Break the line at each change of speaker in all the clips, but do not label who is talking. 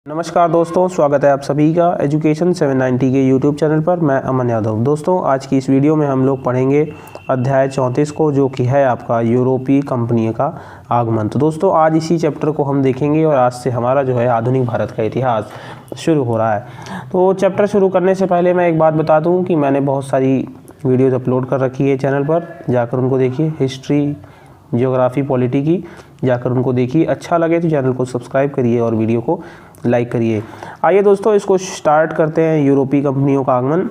नमस्कार दोस्तों, स्वागत है आप सभी का एजुकेशन 790 के यूट्यूब चैनल पर। मैं अमन यादव। दोस्तों, आज की इस वीडियो में हम लोग पढ़ेंगे अध्याय 34 को, जो कि है आपका यूरोपीय कंपनियों का आगमन। तो दोस्तों, आज इसी चैप्टर को हम देखेंगे और आज से हमारा जो है आधुनिक भारत का इतिहास शुरू हो रहा है। तो चैप्टर शुरू करने से पहले मैं एक बात बता दूँ कि मैंने बहुत सारी वीडियोज़ अपलोड कर रखी है चैनल पर, जाकर उनको देखिए। हिस्ट्री, ज्योग्राफी, पॉलिटी की जाकर उनको देखिए। अच्छा लगे तो चैनल को सब्सक्राइब करिए और वीडियो को लाइक करिए। आइए दोस्तों, इसको स्टार्ट करते हैं, यूरोपीय कंपनियों का आगमन।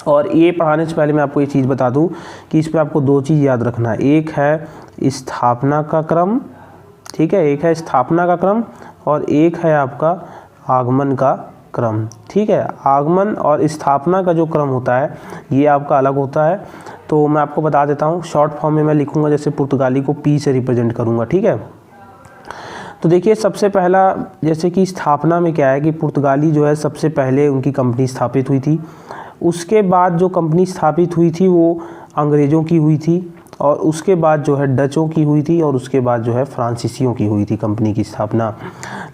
और ये पढ़ाने से पहले मैं आपको ये चीज़ बता दूं कि इस पर आपको दो चीज़ याद रखना है। एक है स्थापना का क्रम, ठीक है, एक है स्थापना का क्रम और एक है आपका आगमन का क्रम, ठीक है। आगमन और स्थापना का जो क्रम होता है ये आपका अलग होता है। तो मैं आपको बता देता हूँ, शॉर्ट फॉर्म में मैं लिखूँगा, जैसे पुर्तगाली को पी से रिप्रेजेंट करूँगा, ठीक है। तो देखिए, सबसे पहला जैसे कि स्थापना में क्या है कि पुर्तगाली जो है सबसे पहले उनकी कंपनी स्थापित हुई थी। उसके बाद जो कंपनी स्थापित हुई थी वो अंग्रेज़ों की हुई थी, और उसके बाद जो है डचों की हुई थी, और उसके बाद जो है फ्रांसीसियों की हुई थी कंपनी की स्थापना।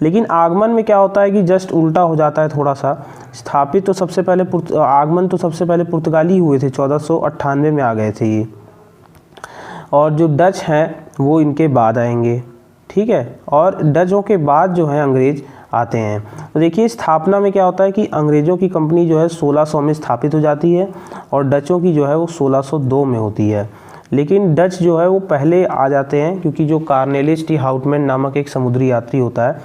लेकिन आगमन में क्या होता है कि जस्ट उल्टा हो जाता है थोड़ा सा। स्थापित तो सबसे पहले आगमन तो सबसे पहले पुर्तगाली हुए थे, 1498 में आ गए थे ये, और जो डच हैं वो इनके बाद आएंगे, ठीक है। और डचों के बाद जो है अंग्रेज़ आते हैं। तो देखिए, स्थापना में क्या होता है कि अंग्रेज़ों की कंपनी जो है 1600 में स्थापित हो जाती है और डचों की जो है वो 1602 में होती है। लेकिन डच जो है वो पहले आ जाते हैं, क्योंकि जो कार्नेलिस टी हाउटमैन नामक एक समुद्री यात्री होता है,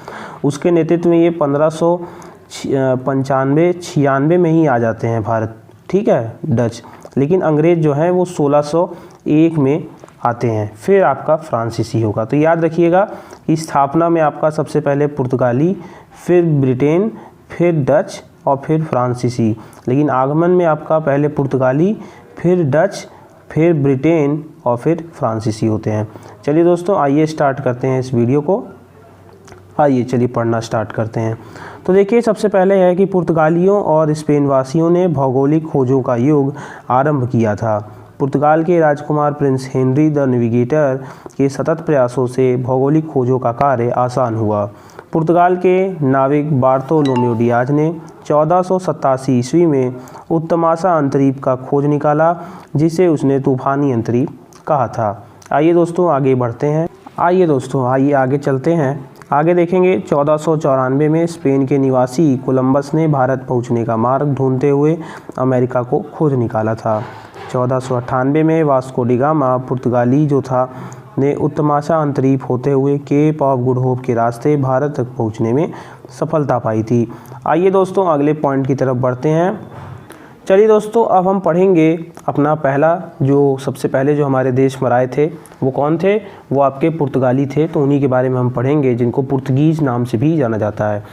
उसके नेतृत्व में ये 1595-96 में ही आ जाते हैं भारत, ठीक है, डच। लेकिन अंग्रेज़ जो हैं वो 1601 में आते हैं। फिर आपका फ्रांसीसी होगा। तो याद रखिएगा कि स्थापना में आपका सबसे पहले पुर्तगाली, फिर ब्रिटेन, फिर डच और फिर फ्रांसीसी। लेकिन आगमन में आपका पहले पुर्तगाली, फिर डच, फिर ब्रिटेन और फिर फ्रांसीसी होते हैं। चलिए दोस्तों, आइए स्टार्ट करते हैं इस वीडियो को। आइए चलिए पढ़ना स्टार्ट करते हैं। तो देखिए, सबसे पहले है कि पुर्तगालियों और स्पेन वासियों ने भौगोलिक खोजों का युग आरंभ किया था। पुर्तगाल के राजकुमार प्रिंस हेनरी द नेविगेटर के सतत प्रयासों से भौगोलिक खोजों का कार्य आसान हुआ। पुर्तगाल के नाविक बार्तोलोमेओ डियाज ने 1487 ईस्वी में उत्तमासा अंतरीप का खोज निकाला, जिसे उसने तूफानी अंतरीप कहा था। आइए दोस्तों, आगे बढ़ते हैं। आइए आगे चलते हैं। आगे देखेंगे, 1494 में स्पेन के निवासी कोलंबस ने भारत पहुंचने का मार्ग ढूंढते हुए अमेरिका को खोज निकाला था। 1498 में वास्को डी गामा पुर्तगाली जो था ने उत्तमासा अंतरीप होते हुए केप ऑफ गुड होप के रास्ते भारत तक पहुंचने में सफलता पाई थी। आइए दोस्तों, अगले पॉइंट की तरफ बढ़ते हैं। चलिए दोस्तों, अब हम पढ़ेंगे अपना पहला, जो सबसे पहले जो हमारे देश में आए थे वो कौन थे? वो आपके पुर्तगाली थे। तो उन्हीं के बारे में हम पढ़ेंगे, जिनको पुर्तगीज़ नाम से भी जाना जाता है।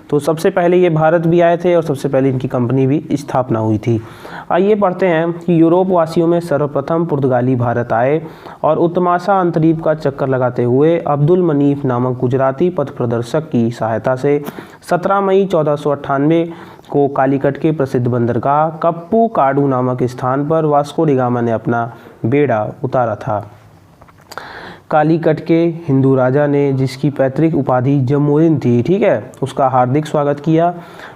तो सबसे पहले ये भारत भी आए थे और सबसे पहले इनकी कंपनी भी स्थापना हुई थी। आइए पढ़ते हैं कि यूरोप वासियों में सर्वप्रथम पुर्तगाली भारत आए और उत्तमासा अंतरीप का चक्कर लगाते हुए अब्दुल मनीफ नामक गुजराती पथ प्रदर्शक की सहायता से 17 मई 1498 को कालीकट के प्रसिद्ध बंदरगाह कप्पू काडू नामक स्थान पर वास्को डी गामा ने अपना बेड़ा उतारा था। कालीकट के हिंदू राजा ने, जिसकी पैतृक उपाधि जमोरिन थी, ठीक है, उसका हार्दिक स्वागत किया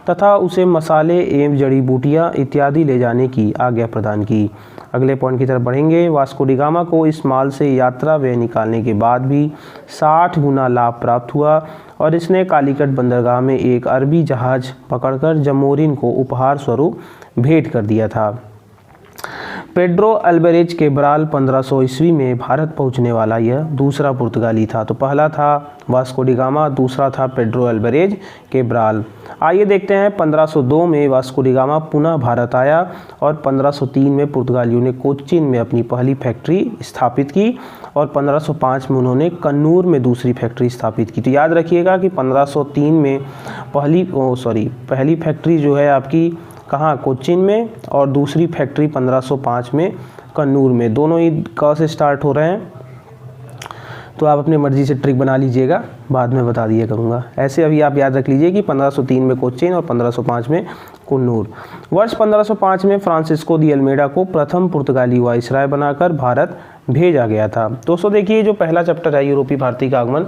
तथा उसे मसाले एवं जड़ी बूटियाँ इत्यादि ले जाने की आज्ञा प्रदान की। अगले पॉइंट की तरफ बढ़ेंगे। वास्को डी गामा को इस माल से यात्रा व्यय निकालने के बाद भी 60 गुना लाभ प्राप्त हुआ और इसने कालीकट बंदरगाह में एक अरबी जहाज पकड़कर जमोरिन को उपहार स्वरूप भेंट कर दिया था। पेड्रो अल्बरेज केब्राल 1500 ईस्वी में भारत पहुंचने वाला यह दूसरा पुर्तगाली था। तो पहला था वास्को डी गामा, दूसरा था पेड्रो अल्बरेज केब्राल। आइए देखते हैं, 1502 में वास्को डी गामा पुनः भारत आया और 1503 में पुर्तगालियों ने कोच्चिन में अपनी पहली फैक्ट्री स्थापित की और 1505 में उन्होंने कन्नूर में दूसरी फैक्ट्री स्थापित की। तो याद रखिएगा कि 1503 में पहली फैक्ट्री जो है आपकी कहाँ, कोच्चिन में, और दूसरी फैक्ट्री 1505 में कन्नूर में। दोनों ही क से स्टार्ट हो रहे हैं, तो आप अपनी मर्ज़ी से ट्रिक बना लीजिएगा, बाद में बता दिया करूँगा। ऐसे अभी आप याद रख लीजिए कि 1503 में कोच्चिन और 1505 में कन्नूर। वर्ष 1505 में फ्रांसिस्को दी अल्मेडा को प्रथम पुर्तगाली वाइसराय बनाकर भारत भेजा गया था। दोस्तों देखिए, जो पहला चैप्टर है यूरोपीय भारतीय का आगमन,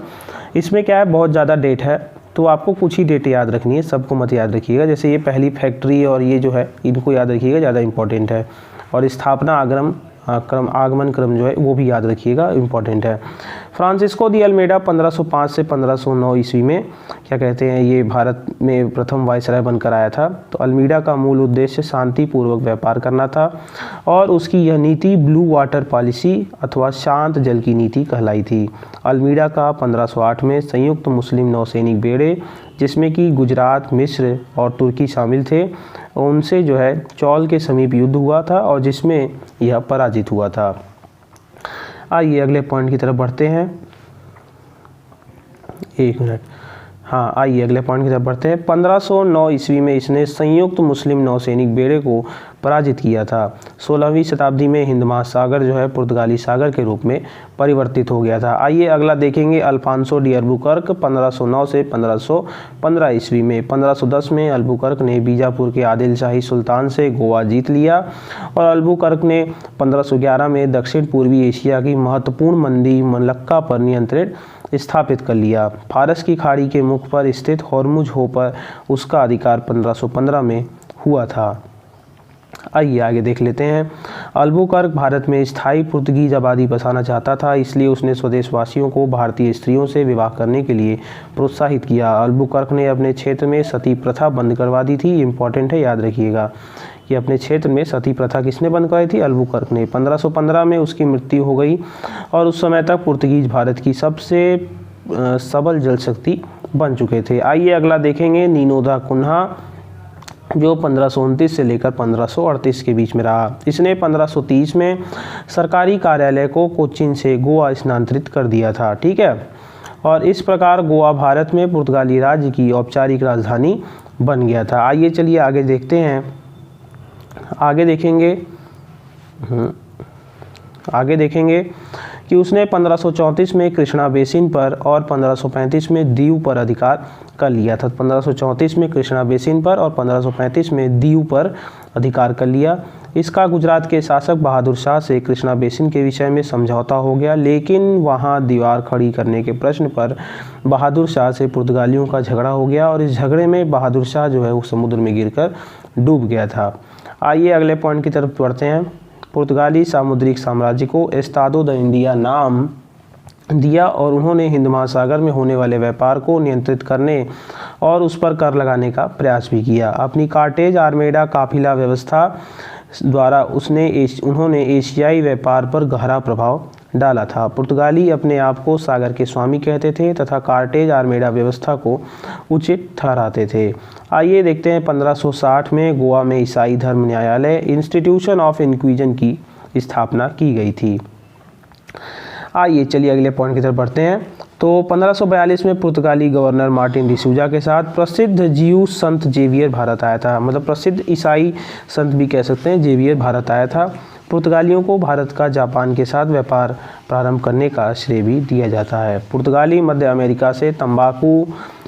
इसमें क्या है, बहुत ज़्यादा डेट है, तो आपको कुछ ही डेट याद रखनी है, सबको मत याद रखिएगा। जैसे ये पहली फैक्ट्री और ये जो है इनको याद रखिएगा, ज़्यादा इंपॉर्टेंट है। और स्थापना आगमन क्रम जो है वो भी याद रखिएगा, इम्पॉर्टेंट है। फ्रांसिस्को दी अल्मेडा 1505 से 1509 ईस्वी में क्या कहते हैं ये भारत में प्रथम वायसराय बनकर आया था। तो अल्मीडा का मूल उद्देश्य शांतिपूर्वक व्यापार करना था और उसकी यह नीति ब्लू वाटर पॉलिसी अथवा शांत जल की नीति कहलाई थी। अल्मीडा का 1508 में संयुक्त मुस्लिम नौसैनिक बेड़े, जिसमें कि गुजरात, मिस्र और तुर्की शामिल थे, उनसे जो है चौल के समीप युद्ध हुआ था और जिसमें यह पराजित हुआ था। आइए अगले पॉइंट की तरफ बढ़ते हैं। एक मिनट, हाँ आइए अगले पॉइंट की तरफ बढ़ते हैं। 1509 ईस्वी में इसने संयुक्त मुस्लिम नौसैनिक बेड़े को पराजित किया था। 16वीं शताब्दी में हिंद महासागर जो है पुर्तगाली सागर के रूप में परिवर्तित हो गया था। आइए अगला देखेंगे अल्फांसो डी अल्बुकर्क 1509 से 1515 ईस्वी में। 1510 में अल्बुकर्क ने बीजापुर के आदिल शाही सुल्तान से गोवा जीत लिया और अल्बुकर्क ने 1511 में दक्षिण पूर्वी एशिया की महत्वपूर्ण मंदी मलक्का पर नियंत्रण स्थापित कर लिया। फारस की खाड़ी के मुख पर स्थित हॉर्मुज हो पर उसका अधिकार 1515 में हुआ था। आइए आगे देख लेते हैं। अल्बुकर्क भारत में स्थायी पुर्तगीज आबादी बसाना चाहता था, इसलिए उसने स्वदेशवासियों को भारतीय स्त्रियों से विवाह करने के लिए प्रोत्साहित किया। अल्बुकर्क ने अपने क्षेत्र में सती प्रथा बंद करवा दी थी। इम्पॉर्टेंट है, याद रखिएगा कि अपने क्षेत्र में सती प्रथा किसने बंद कराई थी? अल्बुकर्क ने। 1515 में उसकी मृत्यु हो गई और उस समय तक पुर्तगीज भारत की सबसे सबल जल शक्ति बन चुके थे। आइए अगला देखेंगे नीनो दा कुन्हा, जो 1529 से लेकर 1538 के बीच में रहा। इसने 1530 में सरकारी कार्यालय को कोचीन से गोवा स्थानांतरित कर दिया था। ठीक है, और इस प्रकार गोवा भारत में पुर्तगाली राज्य की औपचारिक राजधानी बन गया था। आइए चलिए आगे देखते हैं। आगे देखेंगे कि उसने 1534 में कृष्णा बेसिन पर और 1535 में दीव पर अधिकार कर लिया था। 1534 में कृष्णा बेसिन पर और 1535 में दीव पर अधिकार कर लिया। इसका गुजरात के शासक बहादुर शाह से कृष्णा बेसिन के विषय में समझौता हो गया, लेकिन वहां दीवार खड़ी करने के प्रश्न पर बहादुर शाह से पुर्तगालियों का झगड़ा हो गया और इस झगड़े में बहादुर शाह जो है वो समुद्र में गिरकर डूब गया था। आइए अगले पॉइंट की तरफ बढ़ते हैं। पुर्तगाली सामुद्रिक साम्राज्य को एस्तादो द इंडिया नाम दिया और उन्होंने हिंद महासागर में होने वाले व्यापार को नियंत्रित करने और उस पर कर लगाने का प्रयास भी किया। अपनी कार्टेज आर्मेडा काफिला व्यवस्था द्वारा उन्होंने एशियाई व्यापार पर गहरा प्रभाव डाला था। पुर्तगाली अपने आप को सागर के स्वामी कहते थे तथा कार्टेज आर्मेडा व्यवस्था को उचित ठहराते थे। आइए देखते हैं 1560 में गोवा में ईसाई धर्म न्यायालय इंस्टीट्यूशन ऑफ इंक्विजन की स्थापना की गई थी। आइए चलिए अगले पॉइंट की तरफ बढ़ते हैं। तो 1542 में पुर्तगाली गवर्नर मार्टिन डिसूजा के साथ प्रसिद्ध जियूस संत जेवियर भारत आया था। मतलब प्रसिद्ध ईसाई संत भी कह सकते हैं, जेवियर भारत आया था। पुर्तगालियों को भारत का जापान के साथ व्यापार प्रारंभ करने का श्रेय भी दिया जाता है। पुर्तगाली मध्य अमेरिका से तंबाकू,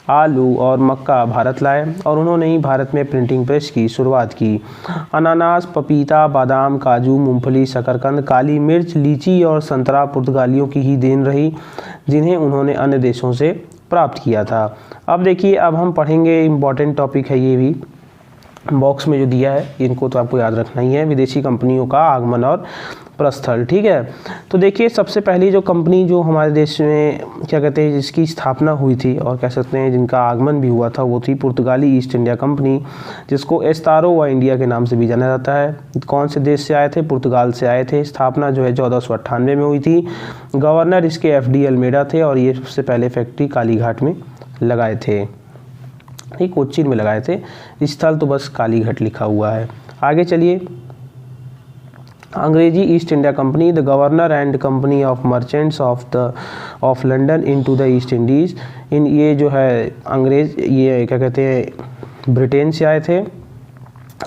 आलू और मक्का भारत लाए और उन्होंने ही भारत में प्रिंटिंग प्रेस की शुरुआत की। अनानास, पपीता, बादाम, काजू, मूंगफली, शकरकंद, काली मिर्च, लीची और संतरा पुर्तगालियों की ही देन रही, जिन्हें उन्होंने अन्य देशों से प्राप्त किया था। अब देखिए, अब हम पढ़ेंगे, इम्पॉर्टेंट टॉपिक है ये भी, बॉक्स में जो दिया है इनको तो आपको याद रखना ही है। विदेशी कंपनियों का आगमन और प्रस्थल। ठीक है, तो देखिए सबसे पहली जो कंपनी जो हमारे देश में क्या कहते हैं जिसकी स्थापना हुई थी और कह सकते हैं जिनका आगमन भी हुआ था, वो थी पुर्तगाली ईस्ट इंडिया कंपनी, जिसको एस्तारो व इंडिया के नाम से भी जाना जाता है। कौन से देश से आए थे? पुर्तगाल से आए थे। स्थापना जो है 1498 में हुई थी। गवर्नर इसके FD अल्मेडा थे और ये सबसे पहले फैक्ट्री कालीघाट में लगाए थे, ये कोच्चि में लगाए थे। स्थल तो बस कालीघाट लिखा हुआ है। आगे चलिए, अंग्रेजी east India company, the governor and company of merchants of London into the east Indies. ये जो है अंग्रेज, ये क्या कहते हैं ब्रिटेन से आए थे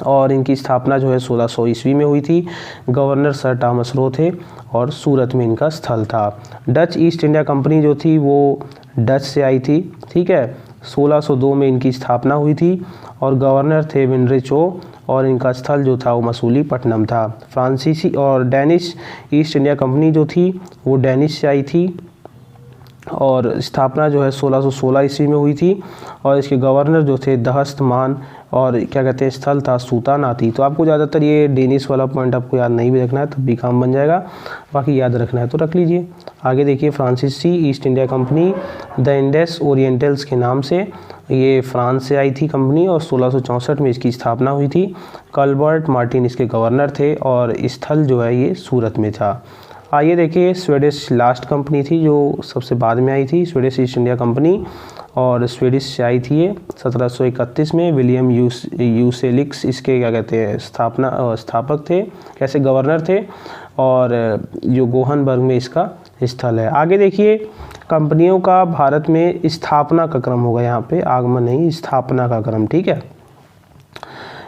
और इनकी स्थापना जो है 1600 ईस्वी में हुई थी। गवर्नर सर टॉमस रो थे और सूरत में इनका स्थल था। डच ईस्ट इंडिया कंपनी जो थी वो डच से आई थी। ठीक है, 1602 में इनकी स्थापना हुई थी और गवर्नर थे विनरिचो और इनका स्थल जो था वो मसूलीपट्टनम था। फ्रांसीसी और डेनिश ईस्ट इंडिया कंपनी जो थी वो डेनिश से आई थी और स्थापना जो है 1616 ईस्वी में हुई थी और इसके गवर्नर जो थे दहस्तमान और क्या कहते हैं स्थल था सूतानाती। तो आपको ज़्यादातर ये डेनिश वाला पॉइंट आपको याद नहीं भी रखना है, तब भी काम बन जाएगा, बाकी याद रखना है तो रख लीजिए। आगे देखिए फ्रांसीसी east India company the Indus orientals के नाम से ये फ्रांस से आई थी कंपनी और 1664 में इसकी स्थापना हुई थी। कल्बर्ट मार्टिन इसके गवर्नर थे और स्थल जो है ये सूरत में था। आइए देखिए स्वीडिश लास्ट कंपनी थी जो सबसे बाद में आई थी, स्वीडिश ईस्ट इंडिया कंपनी, और स्वीडिश से आई थी ये 1731 में। विलियम यूसेलिक्स इसके क्या कहते हैं स्थापक थे, कैसे गवर्नर थे, और जो गोहनबर्ग में इसका स्थल है। आगे देखिए कंपनियों का भारत में स्थापना का क्रम होगा, यहाँ पे आगमन नहीं, स्थापना का क्रम, ठीक है।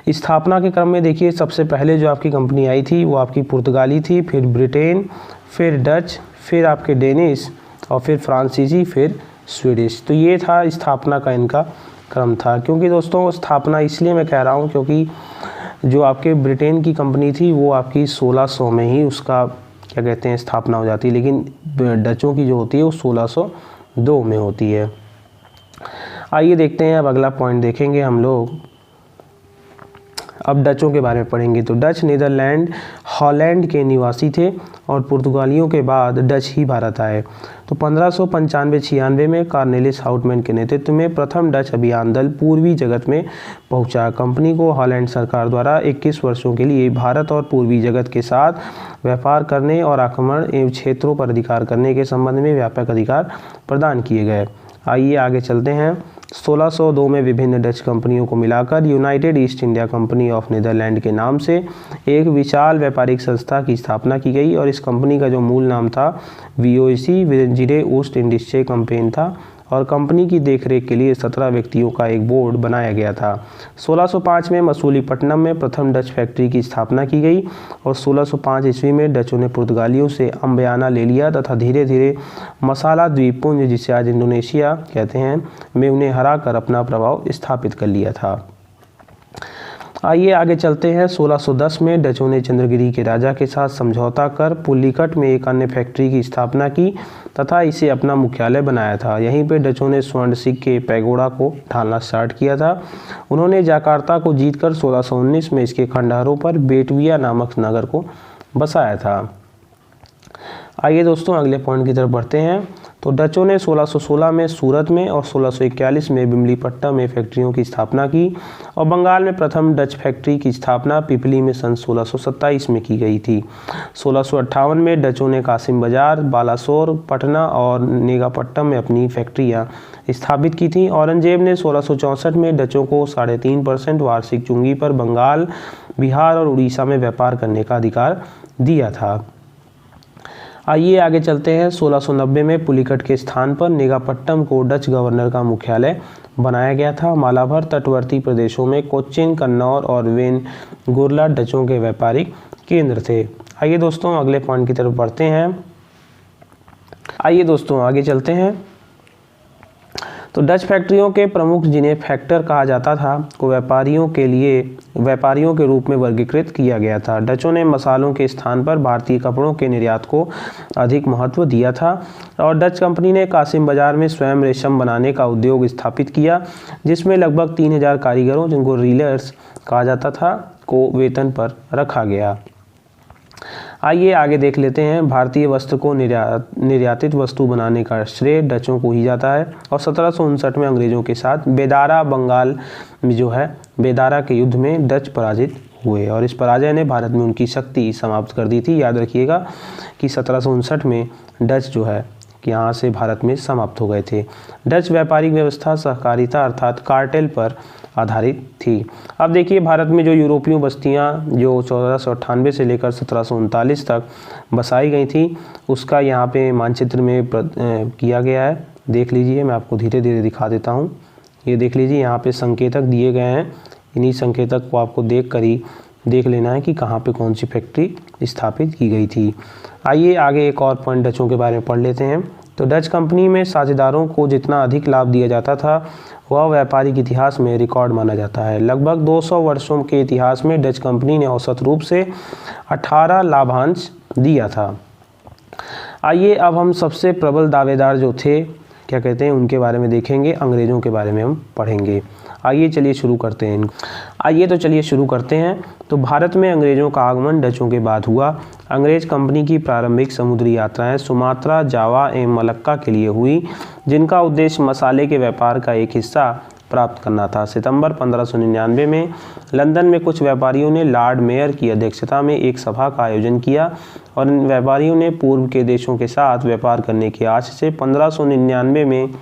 स्थापना के क्रम में देखिए सबसे पहले जो आपकी कंपनी आई थी वो आपकी पुर्तगाली थी, फिर ब्रिटेन, फिर डच, फिर आपके डेनिश और फिर फ्रांसीसी, फिर स्वीडिश। तो ये था स्थापना का इनका क्रम था। क्योंकि दोस्तों स्थापना इसलिए मैं कह रहा हूँ क्योंकि जो आपके ब्रिटेन की कंपनी थी वो आपकी 1600 में ही उसका क्या कहते हैं स्थापना हो जाती है, लेकिन डचों की जो होती है वो 1602 में होती है। आइए देखते हैं अब अगला पॉइंट देखेंगे हम लोग। अब डचों के बारे में पढ़ेंगे। तो डच नीदरलैंड हॉलैंड के निवासी थे और पुर्तगालियों के बाद डच ही भारत आए। तो 1595-96 में कार्नेलिस हाउटमैन के नेतृत्व में प्रथम डच अभियान दल पूर्वी जगत में पहुंचा। कंपनी को हॉलैंड सरकार द्वारा 21 वर्षों के लिए भारत और पूर्वी जगत के साथ व्यापार करने और आक्रमण एवं क्षेत्रों पर अधिकार करने के संबंध में व्यापक अधिकार प्रदान किए गए। आइए आगे चलते हैं। 1602 में विभिन्न डच कंपनियों को मिलाकर United East India Company of Netherland के नाम से एक विशाल व्यापारिक संस्था की स्थापना की गई और इस कंपनी का जो मूल नाम था वीओसी विजिडे ऊस्ट इंडिस्चे कंपेन था और कंपनी की देखरेख के लिए 17 व्यक्तियों का एक बोर्ड बनाया गया था। 1605 में मसूलीपट्टनम में प्रथम डच फैक्ट्री की स्थापना की गई और 1605 ईस्वी में डचों ने पुर्तगालियों से अम्बियाना ले लिया तथा धीरे धीरे मसाला द्वीपपुंज, जिसे आज इंडोनेशिया कहते हैं, में उन्हें हराकर अपना प्रभाव स्थापित कर लिया था। आइए आगे चलते हैं। 1610 में डचों ने चंद्रगिरी के राजा के साथ समझौता कर पुलिकट में एक अन्य फैक्ट्री की स्थापना की तथा इसे अपना मुख्यालय बनाया था। यहीं पे डचों ने स्वर्ण सिक्के पैगोडा को ढालना स्टार्ट किया था। उन्होंने जाकार्ता को जीतकर 1619 में इसके खंडहरों पर बेटविया नामक नगर को बसाया था। आइए दोस्तों अगले पॉइंट की तरफ बढ़ते हैं। तो डचों ने 1616 में सूरत में और 1641 में बिमलीपट्टनम में फैक्ट्रियों की स्थापना की और बंगाल में प्रथम डच फैक्ट्री की स्थापना पिपली में सन 1627 में की गई थी। 1658 में डचों ने कासिम बाजार, बालासोर, पटना और नेगापट्टनम में अपनी फैक्ट्रियां स्थापित की थी। औरंगजेब ने 1664 में डचों को 3.5% वार्षिक चुंगी पर बंगाल, बिहार और उड़ीसा में व्यापार करने का अधिकार दिया था। आइए आगे चलते हैं। 1690 में पुलिकट के स्थान पर नेगापट्टनम को डच गवर्नर का मुख्यालय बनाया गया था। मालाबार तटवर्ती प्रदेशों में कोच्चिन, कन्नौर और वेनगुर्ला डचों के व्यापारिक केंद्र थे। आइए दोस्तों अगले पॉइंट की तरफ बढ़ते हैं। आइए दोस्तों आगे चलते हैं। तो डच फैक्ट्रियों के प्रमुख, जिन्हें फैक्टर कहा जाता था, को व्यापारियों के रूप में वर्गीकृत किया गया था। डचों ने मसालों के स्थान पर भारतीय कपड़ों के निर्यात को अधिक महत्व दिया था और डच कंपनी ने कासिम बाजार में स्वयं रेशम बनाने का उद्योग स्थापित किया, जिसमें लगभग 3000 कारीगरों, जिनको रीलर्स कहा जाता था, को वेतन पर रखा गया। आइए आगे देख लेते हैं। भारतीय वस्त्र को निर्यातित वस्तु बनाने का श्रेय डचों को ही जाता है और 1759 में अंग्रेजों के साथ बेदारा, बंगाल में जो है बेदारा के युद्ध में डच पराजित हुए और इस पराजय ने भारत में उनकी शक्ति समाप्त कर दी थी। याद रखिएगा कि 1759 में डच जो है कि यहाँ से भारत में समाप्त हो गए थे। डच व्यापारिक व्यवस्था सहकारिता अर्थात कार्टेल पर आधारित थी। अब देखिए भारत में जो यूरोपीय बस्तियां जो 1498 से लेकर 1739 तक बसाई गई थी, उसका यहाँ पे मानचित्र में किया गया है। देख लीजिए, मैं आपको धीरे धीरे दिखा देता हूँ। ये देख लीजिए, यहाँ पे संकेतक दिए गए हैं। इन्हीं संकेतक को आपको देख कर ही देख लेना है कि कहाँ पे कौन सी फैक्ट्री स्थापित की गई थी। आइए आगे एक और पॉइंट डचों के बारे में पढ़ लेते हैं। तो डच कंपनी में साझेदारों को जितना अधिक लाभ दिया जाता था वह व्यापारिक इतिहास में रिकॉर्ड माना जाता है। लगभग 200 वर्षों के इतिहास में डच कंपनी ने औसत रूप से 18 लाभांश दिया था। आइए अब हम सबसे प्रबल दावेदार जो थे क्या कहते हैं उनके बारे में देखेंगे, अंग्रेज़ों के बारे में हम पढ़ेंगे। आइए चलिए शुरू करते हैं। तो भारत में अंग्रेज़ों का आगमन डचों के बाद हुआ। अंग्रेज़ कंपनी की प्रारंभिक समुद्री यात्राएं सुमात्रा, जावा एवं मलक्का के लिए हुई, जिनका उद्देश्य मसाले के व्यापार का एक हिस्सा प्राप्त करना था। सितंबर 1599 में लंदन में कुछ व्यापारियों ने लॉर्ड मेयर की अध्यक्षता में एक सभा का आयोजन किया और इन व्यापारियों ने पूर्व के देशों के साथ व्यापार करने की आश से 1599 में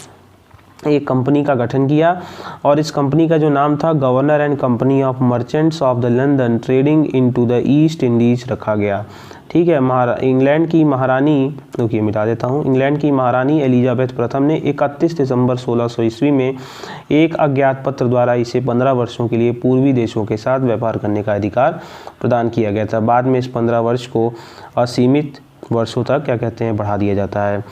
एक कंपनी का गठन किया और इस कंपनी का जो नाम था governor and company of merchants of the London trading into the east Indies रखा गया। ठीक है। इंग्लैंड की महारानी, देखिए मिटा देता हूँ, इंग्लैंड की महारानी एलिजाबेथ प्रथम ने 31 दिसंबर 1600 ईस्वी में एक अज्ञात पत्र द्वारा इसे 15 वर्षों के लिए पूर्वी देशों के साथ व्यापार करने का अधिकार प्रदान किया गया था। बाद में इस 15 वर्ष को असीमित वर्षों तक क्या कहते हैं बढ़ा दिया जाता है।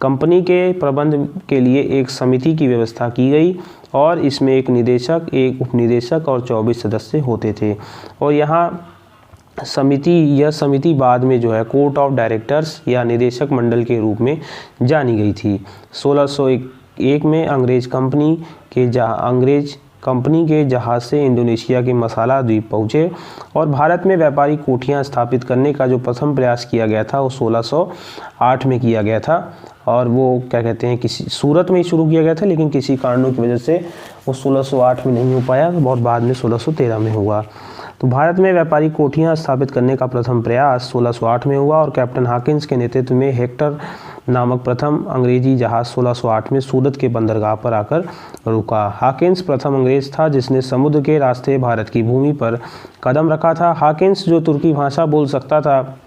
कंपनी के प्रबंध के लिए एक समिति की व्यवस्था की गई और इसमें एक निदेशक, एक उपनिदेशक और 24 सदस्य होते थे और यह समिति बाद में जो है कोर्ट ऑफ डायरेक्टर्स या निदेशक मंडल के रूप में जानी गई थी। 1601 में अंग्रेज कंपनी के जहाज़ से इंडोनेशिया के मसाला द्वीप पहुँचे और भारत में व्यापारिक कोठियाँ स्थापित करने का जो प्रथम प्रयास किया गया था वो 1608 में किया गया था और वो क्या कहते हैं किसी सूरत में ही शुरू किया गया था, लेकिन किसी कारणों की वजह से वो 1608 में नहीं हो पाया, तो बहुत बाद में 1613 में हुआ। तो भारत में व्यापारिक कोठियाँ स्थापित करने का प्रथम प्रयास 1608 में हुआ और कैप्टन हॉकिंस के नेतृत्व में हेक्टर नामक प्रथम अंग्रेजी जहाज़ 1608 में सूरत के बंदरगाह पर आकर रुका। हॉकिंस प्रथम अंग्रेज था जिसने समुद्र के रास्ते भारत की भूमि पर कदम रखा था। हॉकिंस जो तुर्की भाषा बोल सकता था,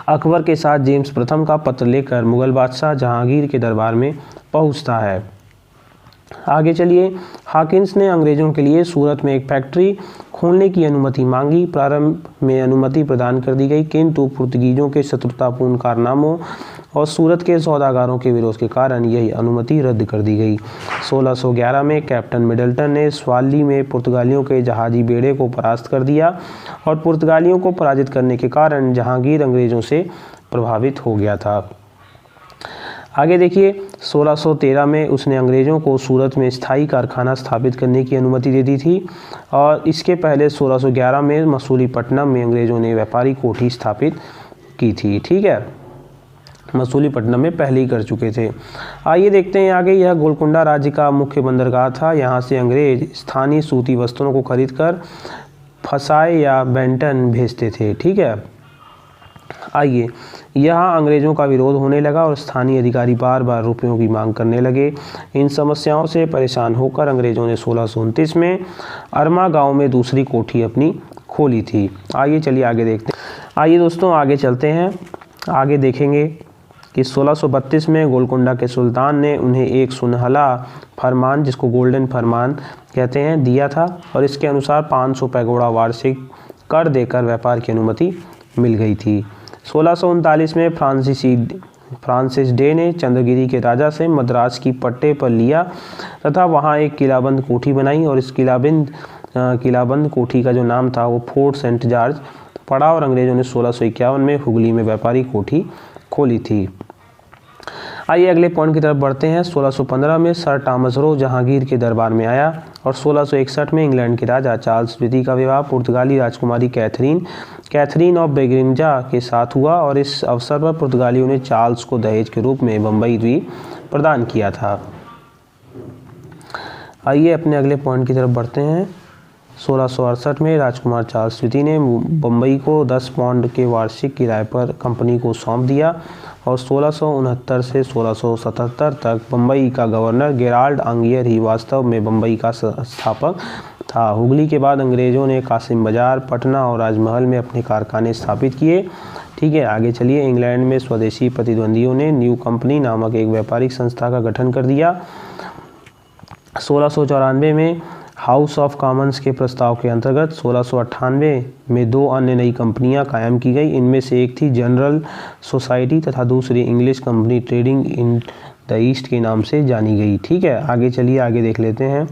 अकबर के साथ जेम्स प्रथम का पत्र लेकर मुगल बादशाह जहांगीर के दरबार में पहुंचता है। आगे चलिए, हॉकिंस ने अंग्रेज़ों के लिए सूरत में एक फैक्ट्री खोलने की अनुमति मांगी। प्रारंभ में अनुमति प्रदान कर दी गई, किंतु पुर्तगीजों के शत्रुतापूर्ण कारनामों और सूरत के सौदागरों के विरोध के कारण यही अनुमति रद्द कर दी गई। 1611 में कैप्टन मिडल्टन ने स्वाली में पुर्तगालियों के जहाजी बेड़े को परास्त कर दिया और पुर्तगालियों को पराजित करने के कारण जहांगीर अंग्रेज़ों से प्रभावित हो गया था। आगे देखिए, 1613 में उसने अंग्रेज़ों को सूरत में स्थायी कारखाना स्थापित करने की अनुमति दे दी थी और इसके पहले 1611 में मसूलीपट्टनम में अंग्रेज़ों ने व्यापारी कोठी स्थापित की थी। ठीक है, मसूलीपट्टनम में पहले ही कर चुके थे। आइए देखते हैं आगे। यह गोलकुंडा राज्य का मुख्य बंदरगाह था। यहाँ से अंग्रेज स्थानीय सूती वस्त्रों को खरीदकर फसाए या बेंटन भेजते थे। ठीक है। आइए, यहाँ अंग्रेज़ों का विरोध होने लगा और स्थानीय अधिकारी बार बार रुपयों की मांग करने लगे। इन समस्याओं से परेशान होकर अंग्रेज़ों ने 1629 में अरमा गांव में दूसरी कोठी अपनी खोली थी। आइए चलिए आगे देखते हैं। आइए दोस्तों आगे चलते हैं। आगे देखेंगे कि 1632 में गोलकुंडा के सुल्तान ने उन्हें एक सुनहला फरमान, जिसको गोल्डन फरमान कहते हैं, दिया था और इसके अनुसार 500 पैगोड़ा वार्षिक कर देकर व्यापार की अनुमति मिल गई थी। 1639 में फ्रांसिस डे ने चंद्रगिरी के राजा से मद्रास की पट्टे पर लिया तथा वहां एक किलाबंद कोठी बनाई और इस किलाबंद कोठी का जो नाम था वो फोर्ट सेंट जॉर्ज पड़ा और अंग्रेज़ों ने 1651 में हुगली में व्यापारी कोठी खोली थी। आइए अगले पॉइंट की तरफ बढ़ते हैं। 1615 में सर टॉमस रो जहांगीर के दरबार में आया और 1661 में इंग्लैंड के राजा चार्ल्स द्वितीय का विवाह पुर्तगाली राजकुमारी कैथरीन ऑफ बेगिंजा के साथ हुआ और इस अवसर पर पुर्तगालियों ने चार्ल्स को दहेज के रूप में बम्बई द्वीप प्रदान किया था। आइए अपने अगले पॉइंट की तरफ बढ़ते हैं। 1668 में राजकुमार चार्ल्स द्वितीय ने बम्बई को 10 पाउंड के वार्षिक किराए पर कंपनी को सौंप दिया और 1669 से 1677 तक बम्बई का गवर्नर गेराल्ड आंगियर ही वास्तव में बम्बई का संस्थापक था। हुगली के बाद अंग्रेज़ों ने कासिम बाजार, पटना और राजमहल में अपने कारखाने स्थापित किए। ठीक है, आगे चलिए। इंग्लैंड में स्वदेशी प्रतिद्वंदियों ने न्यू कंपनी नामक एक व्यापारिक संस्था का गठन कर दिया। 1694 में हाउस ऑफ कॉमन्स के प्रस्ताव के अंतर्गत 1698 में 2 अन्य नई कंपनियां कायम की गई। इनमें से एक थी जनरल सोसाइटी तथा दूसरी English company trading in the east के नाम से जानी गई। ठीक है, आगे चलिए आगे देख लेते हैं।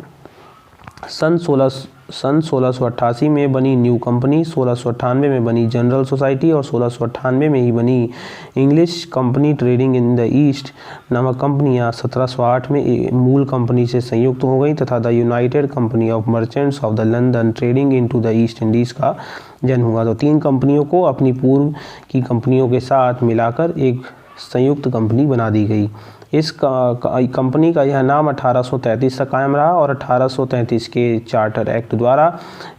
सन 1688 में बनी न्यू कंपनी, 1698 में बनी जनरल सोसाइटी और 1698 में ही बनी English company trading in the east नामक कंपनियां 1708 में मूल कंपनी से संयुक्त हो गई तथा the United company of merchants of the London trading into the east Indies का जन्म हुआ। तो 3 कंपनियों को अपनी पूर्व की कंपनियों के साथ मिलाकर एक संयुक्त कंपनी बना दी गई। इस कंपनी का यह नाम 1833 तक कायम रहा और 1833 के चार्टर एक्ट द्वारा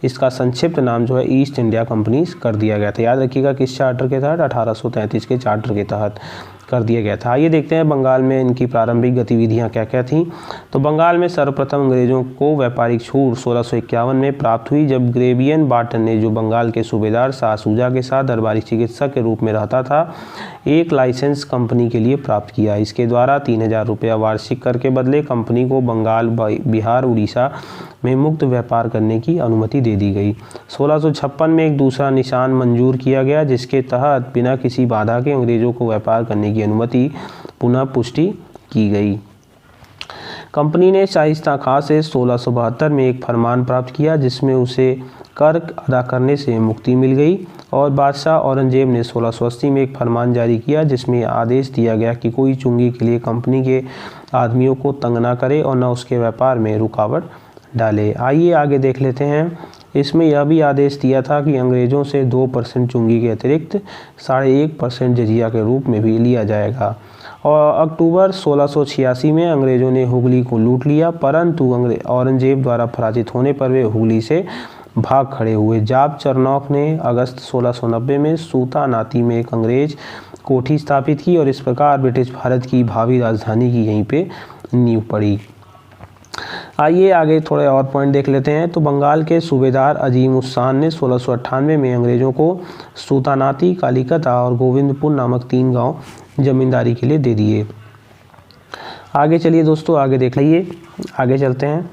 इसका संक्षिप्त नाम जो है ईस्ट इंडिया कंपनी कर दिया गया था। याद रखिएगा किस चार्टर के तहत, 1833 के चार्टर के तहत कर दिया गया था। आइए देखते हैं बंगाल में इनकी प्रारंभिक गतिविधियां क्या क्या थीं। तो बंगाल में सर्वप्रथम अंग्रेजों को व्यापारिक छूट 1651 में प्राप्त हुई, जब ग्रेवियन बार्टन ने, जो बंगाल के सूबेदार शाह सूजा के साथ दरबारी चिकित्सक के रूप में रहता था, एक लाइसेंस कंपनी के लिए प्राप्त किया। इसके द्वारा 3000 रुपया वार्षिक कर के बदले कंपनी को बंगाल, बिहार, उड़ीसा में मुक्त व्यापार करने की अनुमति दे दी गई। 1656 में एक दूसरा निशान मंजूर किया गया, जिसके तहत बिना किसी बाधा के अंग्रेजों को व्यापार करने की अनुमति पुनः पुष्टि की गई। कंपनी ने शाइस्ता खां से 1672 में एक फरमान प्राप्त किया, जिसमें उसे कर अदा करने से मुक्ति मिल गई, और बादशाह औरंगजेब ने 1680 में एक फरमान जारी किया, जिसमें आदेश दिया गया कि कोई चुंगी के लिए कंपनी के आदमियों को तंग ना करे और न उसके व्यापार में रुकावट डाले। आइए आगे देख लेते हैं। इसमें यह भी आदेश दिया था कि अंग्रेज़ों से 2% चुंगी के अतिरिक्त 1.5% जजिया के रूप में भी लिया जाएगा। और अक्टूबर 1686 में अंग्रेज़ों ने हुगली को लूट लिया, परंतु औरंगजेब द्वारा पराजित होने पर वे हुगली से भाग खड़े हुए। जाब चरनौक ने अगस्त 1690 में सूता नाती में एक अंग्रेज कोठी स्थापित की और इस प्रकार ब्रिटिश भारत की भावी राजधानी की यहीं पे नींव पड़ी। आइए आगे थोड़े और पॉइंट देख लेते हैं। तो बंगाल के सूबेदार अजीम उस शान ने 1698 में अंग्रेज़ों को सूतानाती, कालीकता और गोविंदपुर नामक 3 गांव जमींदारी के लिए दे दिए। आगे चलिए दोस्तों, आगे देख लीजिए, आगे चलते हैं।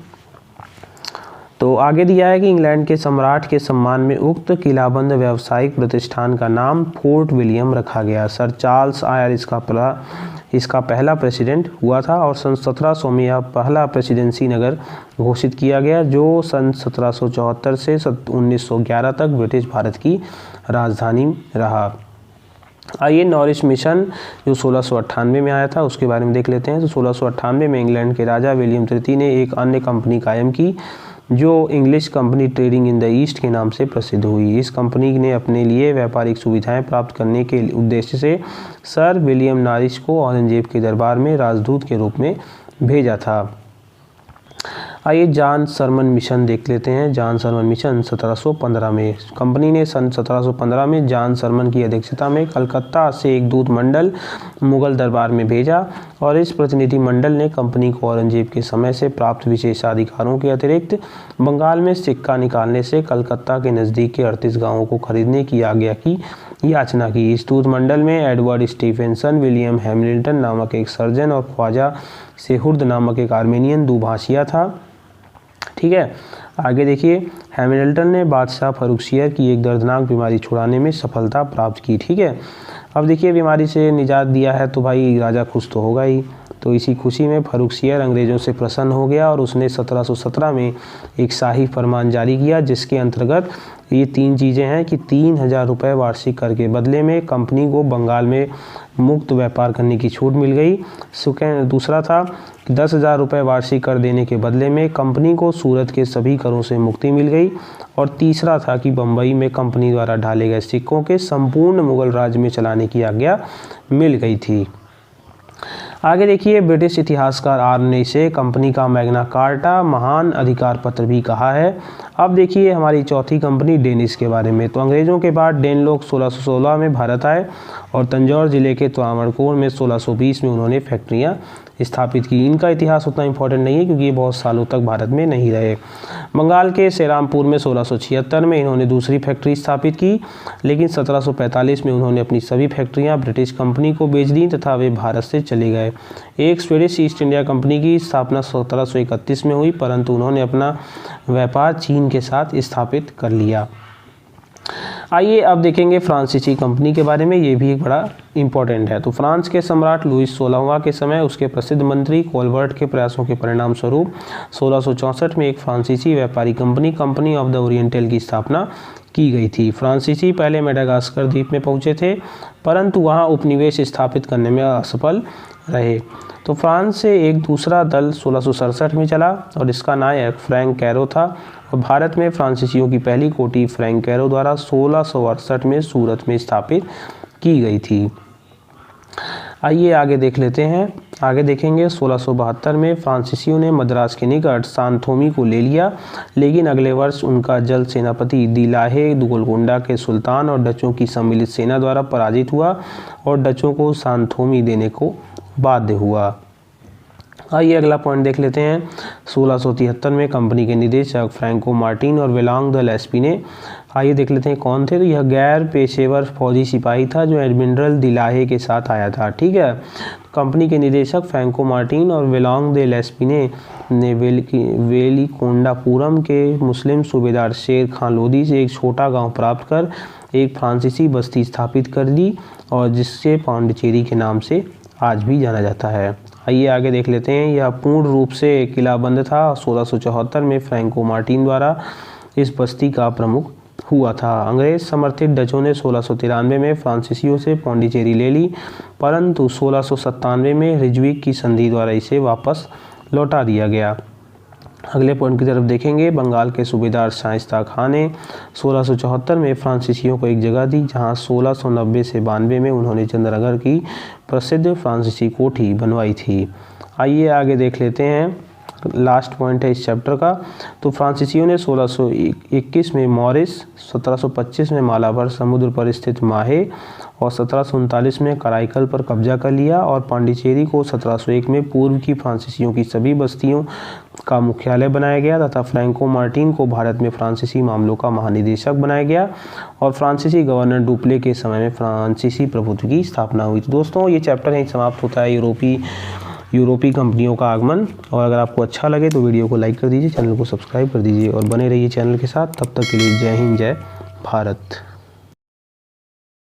तो आगे दिया है कि इंग्लैंड के सम्राट के सम्मान में उक्त किलाबंद व्यावसायिक प्रतिष्ठान का नाम फोर्ट विलियम रखा गया। सर चार्ल्स आयर इसका पहला प्रेसिडेंट हुआ था और सन 1700 में यह पहला प्रेसिडेंसी नगर घोषित किया गया, जो सन 1774 से 1911 तक ब्रिटिश भारत की राजधानी रहा। आइए नॉरिश मिशन जो 1698 में आया था उसके बारे में देख लेते हैं। तो 1698 में इंग्लैंड के राजा विलियम तृतीय ने एक अन्य कंपनी कायम की, जो English company trading in the east के नाम से प्रसिद्ध हुई। इस कंपनी ने अपने लिए व्यापारिक सुविधाएं प्राप्त करने के उद्देश्य से सर विलियम नॉरिश को औरंगजेब के दरबार में राजदूत के रूप में भेजा था। आइए जॉन सरमन मिशन देख लेते हैं। जॉन सरमन मिशन 1715 में, कंपनी ने सन 1715 में जॉन सरमन की अध्यक्षता में कलकत्ता से एक दूत मंडल मुगल दरबार में भेजा और इस प्रतिनिधि मंडल ने कंपनी को औरंगजेब के समय से प्राप्त विशेषाधिकारों के अतिरिक्त बंगाल में सिक्का निकालने से कलकत्ता के नज़दीक के 38 गाँवों को खरीदने की आज्ञा की याचना की। इस दूत मंडल में एडवर्ड स्टीफेंसन, विलियम हैमिल्टन नामक एक सर्जन और ख्वाजा सेहुर्द नामक एक आर्मेनियन दुभाषिया था। ठीक है, आगे देखिए। हैमिल्टन ने बादशाह फर्रुखसियर की एक दर्दनाक बीमारी छुड़ाने में सफलता प्राप्त की। ठीक है, अब देखिए बीमारी से निजात दिया है तो भाई राजा खुश तो होगा ही। तो इसी खुशी में फर्रुखसियर अंग्रेज़ों से प्रसन्न हो गया और उसने 1717 में एक शाही फरमान जारी किया, जिसके अंतर्गत ये 3 चीज़ें हैं कि 3000 रुपये वार्षिक कर के बदले में कंपनी को बंगाल में मुक्त व्यापार करने की छूट मिल गई। दूसरा था कि 10,000 रुपये वार्षिक कर देने के बदले में कंपनी को सूरत के सभी करों से मुक्ति मिल गई। और तीसरा था कि बम्बई में कंपनी द्वारा ढाले गए सिक्कों के संपूर्ण मुगल राज्य में चलाने की आज्ञा मिल गई थी। आगे देखिए, ब्रिटिश इतिहासकार आर ने इसे कंपनी का मैग्ना कार्टा महान अधिकार पत्र भी कहा है। अब देखिए हमारी चौथी कंपनी डेनिश के बारे में। तो अंग्रेज़ों के बाद डेन लोग 1616 में भारत आए और तंजौर जिले के त्रावणकोर में 1620 में उन्होंने फैक्ट्रियां स्थापित की। इनका इतिहास उतना इम्पोर्टेंट नहीं है क्योंकि ये बहुत सालों तक भारत में नहीं रहे। बंगाल के सेरामपुर में 1676 में इन्होंने दूसरी फैक्ट्री स्थापित की, लेकिन 1745 में उन्होंने अपनी सभी फैक्ट्रियां ब्रिटिश कंपनी को बेच दी तथा वे भारत से चले गए। एक स्वीडिश ईस्ट इंडिया कंपनी की स्थापना 1731 में हुई, परंतु उन्होंने अपना व्यापार चीन के साथ स्थापित कर लिया। आइए अब देखेंगे फ्रांसीसी कंपनी के बारे में, ये भी एक बड़ा इम्पोर्टेंट है। तो फ्रांस के सम्राट लुईस 16वां के समय उसके प्रसिद्ध मंत्री कोलबर्ट के प्रयासों के परिणाम स्वरूप 1664 में एक फ्रांसीसी व्यापारी कंपनी ऑफ द ओरिएंटल की स्थापना की गई थी। फ्रांसीसी पहले मेडागास्कर द्वीप में पहुंचे थे, परंतु वहां उपनिवेश स्थापित करने में असफल रहे। तो फ्रांस से एक दूसरा दल 1667 में चला और इसका नायक फ्रैंक कैरो था, और भारत में फ्रांसीसियों की पहली कोठी फ्रैंक कैरो द्वारा 1668 में सूरत में स्थापित की गई थी। आइए आगे देख लेते हैं। आगे देखेंगे 1672 में फ्रांसीसियों ने मद्रास के निकट सांथोमी को ले लिया, लेकिन अगले वर्ष उनका जल सेनापति दिलाहे गोलकोंडा के सुल्तान और डचों की सम्मिलित सेना द्वारा पराजित हुआ और डचों को सांथोमी देने को बाध्य हुआ। आइए अगला पॉइंट देख लेते हैं। 1673 में कंपनी के निदेशक फ्रैंको मार्टिन और वेलांग द लेस्पी ने, आइए देख लेते हैं कौन थे। तो यह गैर पेशेवर फौजी सिपाही था जो एडमिरल दिलाहे के साथ आया था, ठीक है। कंपनी के निदेशक फ्रैंको मार्टिन और वेलांग द लेस्पी ने वेलिकोंडापुरम के मुस्लिम सूबेदार शेर खान लोदी से एक छोटा गांव प्राप्त कर एक फ्रांसीसी बस्ती स्थापित कर दी, और जिससे पांडिचेरी के नाम से आज भी जाना जाता है। आइए आगे देख लेते हैं। यह पूर्ण रूप से किलाबंद था। 1674 में फ्रैंको मार्टिन द्वारा इस बस्ती का प्रमुख हुआ था। अंग्रेज समर्थित डचों ने 1693 में फ्रांसीसियों से पांडिचेरी ले ली, परंतु 1697 में रिजविक की संधि द्वारा इसे वापस लौटा दिया गया। अगले पॉइंट की तरफ देखेंगे। बंगाल के सूबेदार शाइस्ता खान ने 1674 में फ्रांसीसियों को एक जगह दी, जहां 1690 से 92 में उन्होंने चंद्रनगर की प्रसिद्ध फ्रांसीसी कोठी बनवाई थी। आइए आगे देख लेते हैं। लास्ट पॉइंट है इस चैप्टर का। तो फ्रांसीसियों ने 1621 में मॉरिस, 1725 में मालाबार समुद्र पर स्थित माहे और 1739 में कराईकल पर कब्जा कर लिया, और पांडिचेरी को 1701 में पूर्व की फ्रांसीसियों की सभी बस्तियों का मुख्यालय बनाया गया तथा फ्रैंको मार्टिन को भारत में फ्रांसीसी मामलों का महानिदेशक बनाया गया, और फ्रांसीसी गवर्नर डुप्ले के समय में फ्रांसीसी प्रभुत्व की स्थापना हुई। तो दोस्तों ये चैप्टर यहीं समाप्त होता है, यूरोपीय कंपनियों का आगमन। और अगर आपको अच्छा लगे तो वीडियो को लाइक कर दीजिए, चैनल को सब्सक्राइब कर दीजिए और बने रहिए चैनल के साथ। तब तक के लिए जय हिंद, जय भारत।